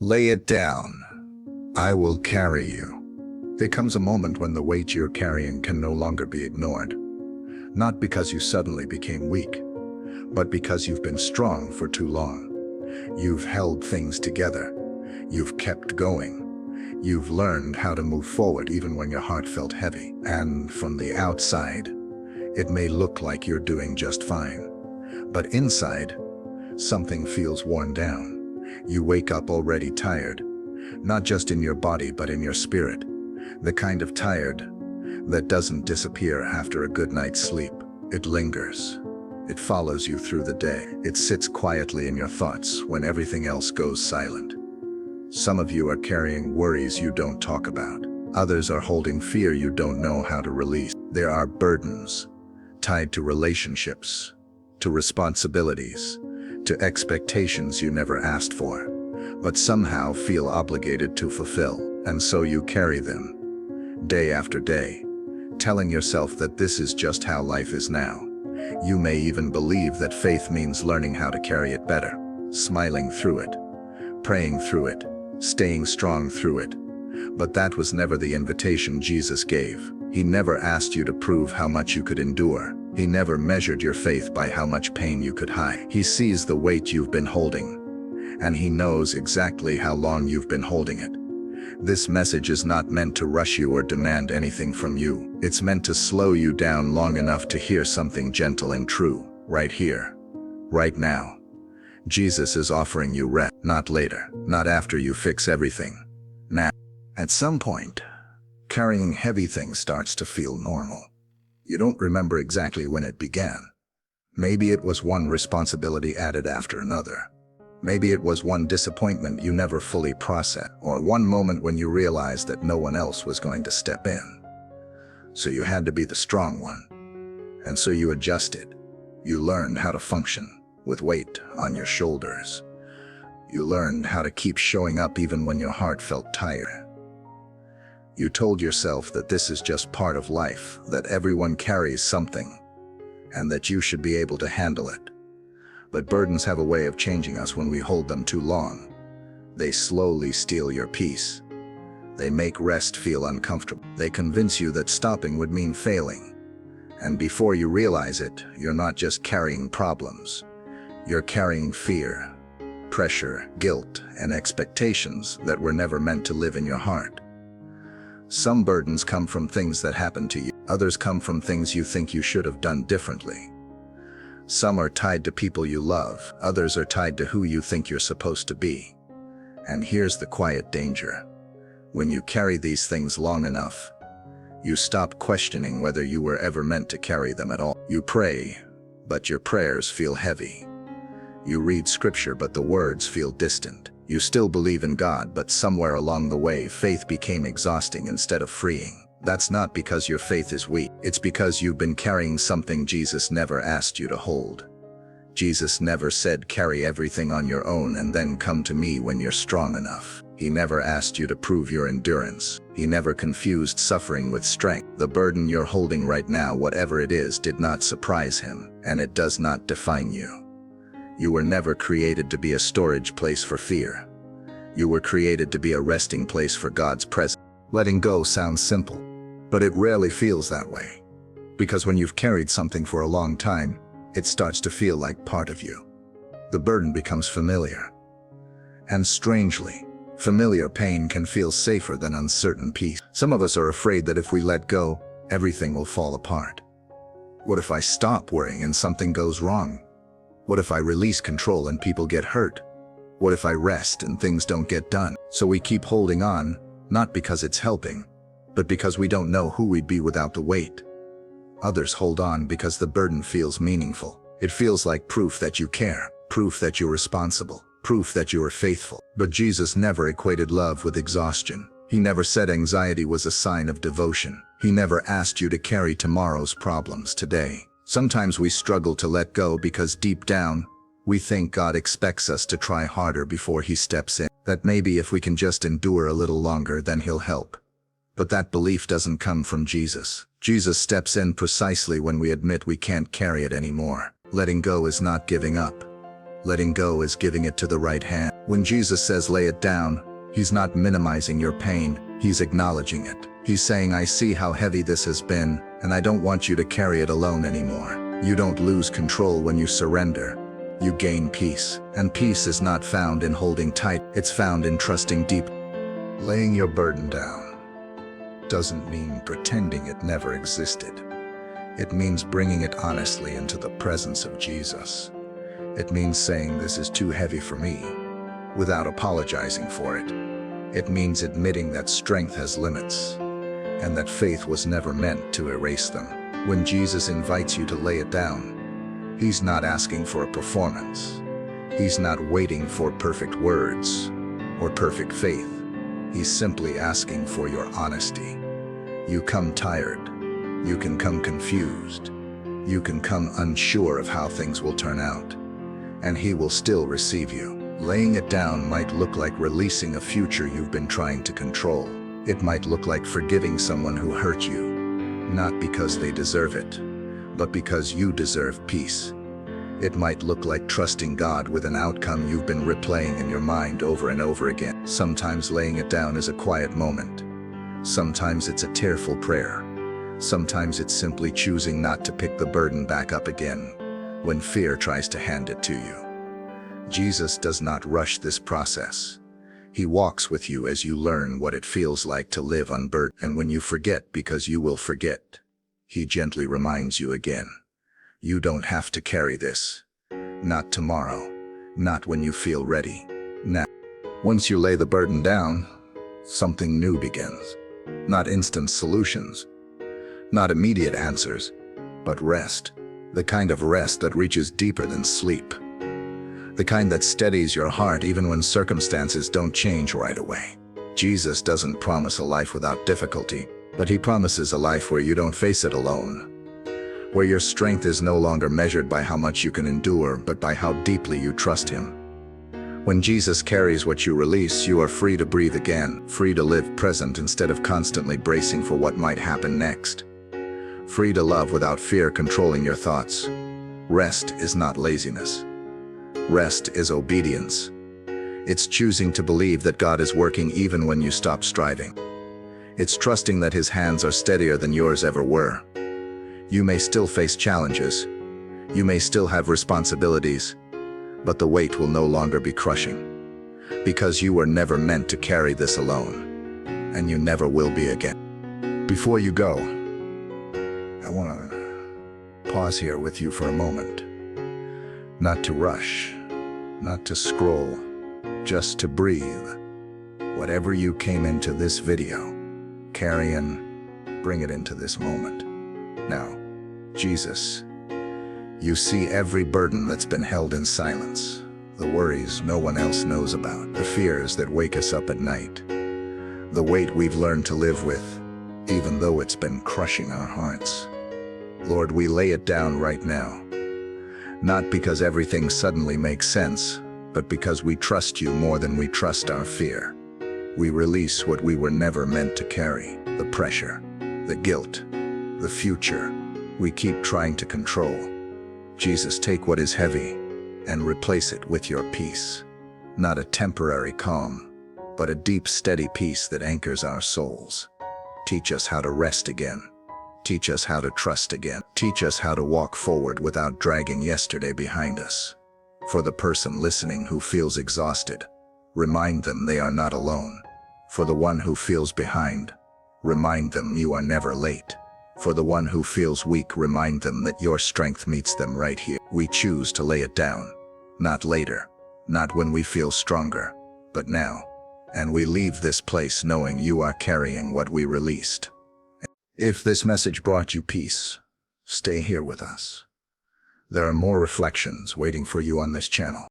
Lay it down. I will carry you. There comes a moment when the weight you're carrying can no longer be ignored. Not because you suddenly became weak, but because you've been strong for too long. You've held things together. You've kept going. You've learned how to move forward even when your heart felt heavy. And from the outside, it may look like you're doing just fine. But inside, something feels worn down. You wake up already tired, not just in your body but in your spirit. The kind of tired that doesn't disappear after a good night's sleep. It lingers. It follows you through the day. It sits quietly in your thoughts when everything else goes silent. Some of you are carrying worries you don't talk about. Others are holding fear you don't know how to release. There are burdens tied to relationships, to responsibilities, to expectations you never asked for, but somehow feel obligated to fulfill. And so you carry them, day after day, telling yourself that this is just how life is now. You may even believe that faith means learning how to carry it better, smiling through it, praying through it, staying strong through it. But that was never the invitation Jesus gave. He never asked you to prove how much you could endure. He never measured your faith by how much pain you could hide. He sees the weight you've been holding, and he knows exactly how long you've been holding it. This message is not meant to rush you or demand anything from you. It's meant to slow you down long enough to hear something gentle and true, right here, right now. Jesus is offering you rest, not later, not after you fix everything. Now, at some point, carrying heavy things starts to feel normal. You don't remember exactly when it began. Maybe it was one responsibility added after another. Maybe it was one disappointment you never fully processed, or one moment when you realized that no one else was going to step in. So you had to be the strong one. And so you adjusted. You learned how to function with weight on your shoulders. You learned how to keep showing up even when your heart felt tired. You told yourself that this is just part of life, that everyone carries something, and that you should be able to handle it. But burdens have a way of changing us when we hold them too long. They slowly steal your peace. They make rest feel uncomfortable. They convince you that stopping would mean failing. And before you realize it, you're not just carrying problems. You're carrying fear, pressure, guilt, and expectations that were never meant to live in your heart. Some burdens come from things that happened to you. Others come from things you think you should have done differently. Some are tied to people you love. Others are tied to who you think you're supposed to be. And here's the quiet danger. When you carry these things long enough, you stop questioning whether you were ever meant to carry them at all. You pray, but your prayers feel heavy. You read scripture, but the words feel distant. You still believe in God, but somewhere along the way, faith became exhausting instead of freeing. That's not because your faith is weak. It's because you've been carrying something Jesus never asked you to hold. Jesus never said, carry everything on your own and then come to me when you're strong enough. He never asked you to prove your endurance. He never confused suffering with strength. The burden you're holding right now, whatever it is, did not surprise him, and it does not define you. You were never created to be a storage place for fear. You were created to be a resting place for God's presence. Letting go sounds simple, but it rarely feels that way. Because when you've carried something for a long time, it starts to feel like part of you. The burden becomes familiar. And strangely, familiar pain can feel safer than uncertain peace. Some of us are afraid that if we let go, everything will fall apart. What if I stop worrying and something goes wrong? What if I release control and people get hurt? What if I rest and things don't get done? So we keep holding on, not because it's helping, but because we don't know who we'd be without the weight. Others hold on because the burden feels meaningful. It feels like proof that you care, proof that you're responsible, proof that you are faithful. But Jesus never equated love with exhaustion. He never said anxiety was a sign of devotion. He never asked you to carry tomorrow's problems today. Sometimes we struggle to let go because deep down, we think God expects us to try harder before he steps in. That maybe if we can just endure a little longer, then he'll help. But that belief doesn't come from Jesus. Jesus steps in precisely when we admit we can't carry it anymore. Letting go is not giving up. Letting go is giving it to the right hand. When Jesus says lay it down, he's not minimizing your pain, he's acknowledging it. He's saying, I see how heavy this has been, and I don't want you to carry it alone anymore. You don't lose control when you surrender. You gain peace, and peace is not found in holding tight, it's found in trusting deep. Laying your burden down doesn't mean pretending it never existed. It means bringing it honestly into the presence of Jesus. It means saying this is too heavy for me, without apologizing for it. It means admitting that strength has limits, and that faith was never meant to erase them. When Jesus invites you to lay it down, he's not asking for a performance. He's not waiting for perfect words or perfect faith. He's simply asking for your honesty. You come tired. You can come confused. You can come unsure of how things will turn out. And he will still receive you. Laying it down might look like releasing a future you've been trying to control. It might look like forgiving someone who hurt you, not because they deserve it, but because you deserve peace. It might look like trusting God with an outcome you've been replaying in your mind over and over again. Sometimes laying it down is a quiet moment. Sometimes it's a tearful prayer. Sometimes it's simply choosing not to pick the burden back up again when fear tries to hand it to you. Jesus does not rush this process. He walks with you as you learn what it feels like to live unburdened. And when you forget, because you will forget, he gently reminds you again. You don't have to carry this. Not tomorrow. Not when you feel ready. Now. Once you lay the burden down, something new begins. Not instant solutions. Not immediate answers, but rest. The kind of rest that reaches deeper than sleep. The kind that steadies your heart even when circumstances don't change right away. Jesus doesn't promise a life without difficulty, but he promises a life where you don't face it alone. Where your strength is no longer measured by how much you can endure, but by how deeply you trust him. When Jesus carries what you release, you are free to breathe again, free to live present instead of constantly bracing for what might happen next. Free to love without fear controlling your thoughts. Rest is not laziness. Rest is obedience. It's choosing to believe that God is working even when you stop striving. It's trusting that his hands are steadier than yours ever were. You may still face challenges. You may still have responsibilities, but the weight will no longer be crushing. Because you were never meant to carry this alone, and you never will be again. Before you go, I want to pause here with you for a moment. Not to rush, not to scroll, just to breathe. Whatever you came into this video, bring it into this moment. Now, Jesus, you see every burden that's been held in silence, the worries no one else knows about, the fears that wake us up at night, the weight we've learned to live with, even though it's been crushing our hearts. Lord, we lay it down right now. Not because everything suddenly makes sense, but because we trust you more than we trust our fear. We release what we were never meant to carry, the pressure, the guilt, the future we keep trying to control. Jesus, take what is heavy and replace it with your peace. Not a temporary calm, but a deep, steady peace that anchors our souls. Teach us how to rest again. Teach us how to trust again. Teach us how to walk forward without dragging yesterday behind us. For the person listening who feels exhausted, remind them they are not alone. For the one who feels behind, remind them you are never late. For the one who feels weak, remind them that your strength meets them right here. We choose to lay it down, not later, not when we feel stronger, but now. And we leave this place knowing you are carrying what we released. If this message brought you peace, stay here with us. There are more reflections waiting for you on this channel.